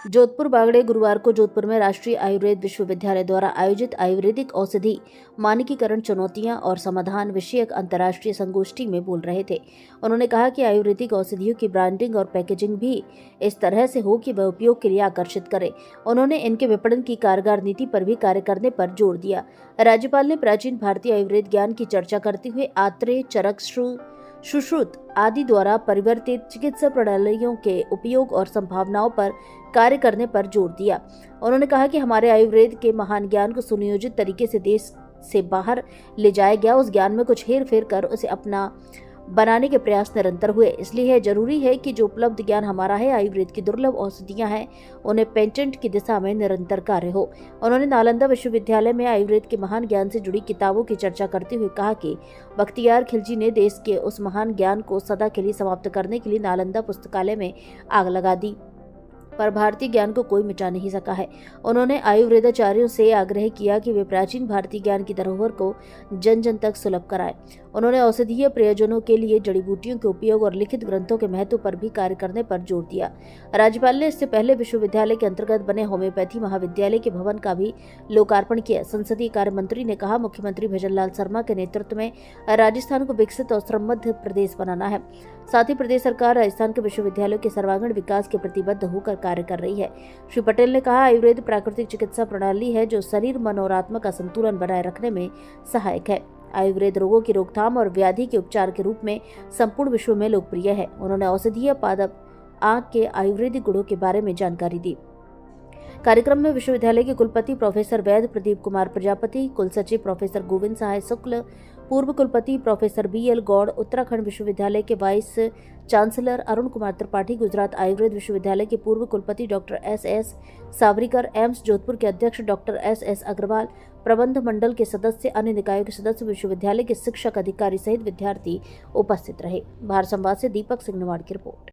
जोधपुर बागड़े गुरुवार को जोधपुर में राष्ट्रीय आयुर्वेद विश्वविद्यालय द्वारा आयोजित आयुर्वेदिक औषधि मानकीकरण चुनौतियां और समाधान विषयक अंतर्राष्ट्रीय संगोष्ठी में बोल रहे थे। उन्होंने कहा कि आयुर्वेदिक औषधियों की ब्रांडिंग और पैकेजिंग भी इस तरह से हो कि वह उपयोग के लिए आकर्षित करे। उन्होंने इनके विपणन की कारगर नीति पर भी कार्य करने पर जोर दिया। राज्यपाल ने प्राचीन भारतीय आयुर्वेद ज्ञान की चर्चा करते हुए आत्रेय, चरक, सुश्रुत आदि द्वारा परिवर्तित चिकित्सा प्रणालियों के उपयोग और संभावनाओं पर कार्य करने पर जोर दिया। उन्होंने कहा कि हमारे आयुर्वेद के महान ज्ञान को सुनियोजित तरीके से देश से बाहर ले जाया गया। उस ज्ञान में कुछ हेर फेर कर उसे अपना बनाने के प्रयास निरंतर हुए। इसलिए यह जरूरी है कि जो उपलब्ध ज्ञान हमारा है, आयुर्वेद की दुर्लभ औषधियां हैं, उन्हें पेटेंट की दिशा में निरंतर कार्य हो। उन्होंने नालंदा विश्वविद्यालय में आयुर्वेद के महान ज्ञान से जुड़ी किताबों की चर्चा करते हुए कहा कि बख्तियार खिलजी ने देश के उस महान ज्ञान को सदा के लिए समाप्त करने के लिए नालंदा पुस्तकालय में आग लगा दी, पर भारतीय ज्ञान को कोई मिटा नहीं सका है। उन्होंने आयुर्वेदाचार्यों से आग्रह किया कि वे प्राचीन भारतीय ज्ञान की धरोहर को जन जन तक सुलभ कराएं। उन्होंने औषधीय प्रयोजनों के लिए जड़ी बूटियों के उपयोग और लिखित ग्रंथों के महत्व पर भी कार्य करने पर जोर दिया। राज्यपाल ने इससे पहले विश्वविद्यालय के अंतर्गत बने होम्योपैथी महाविद्यालय के भवन का भी लोकार्पण किया। संसदीय कार्य मंत्री ने कहा, मुख्यमंत्री भजनलाल शर्मा के नेतृत्व में राजस्थान को विकसित और समृद्ध प्रदेश बनाना है। साथ ही प्रदेश सरकार राजस्थान के विश्वविद्यालयों के सर्वांगीण विकास के प्रतिबद्ध होकर कार्य कर रही है। श्री पटेल ने कहा, आयुर्वेद प्राकृतिक चिकित्सा प्रणाली है जो शरीर, मन और आत्मा का संतुलन बनाए रखने में सहायक है। आयुर्वेद रोगों की रोकथाम और व्याधि के उपचार के रूप में संपूर्ण विश्व में लोकप्रिय है। उन्होंने औषधीय पादप आंख के आयुर्वेदिक गुणों के बारे में जानकारी दी। कार्यक्रम में विश्वविद्यालय के कुलपति प्रोफेसर वैद्य प्रदीप कुमार प्रजापति, कुलसचिव प्रोफेसर गोविंद सहाय शुक्ल, पूर्व कुलपति प्रोफेसर BL गौड़, उत्तराखंड विश्वविद्यालय के वाइस चांसलर अरुण कुमार त्रिपाठी, गुजरात आयुर्वेद विश्वविद्यालय के पूर्व कुलपति डॉक्टर SS सावरीकर, एम्स जोधपुर के अध्यक्ष डॉक्टर SS अग्रवाल, प्रबंध मंडल के सदस्य, अन्य निकायों के सदस्य, विश्वविद्यालय के शिक्षक, अधिकारी सहित विद्यार्थी उपस्थित रहे। भारत संवाद से दीपक सिंह नेवाड़ की रिपोर्ट।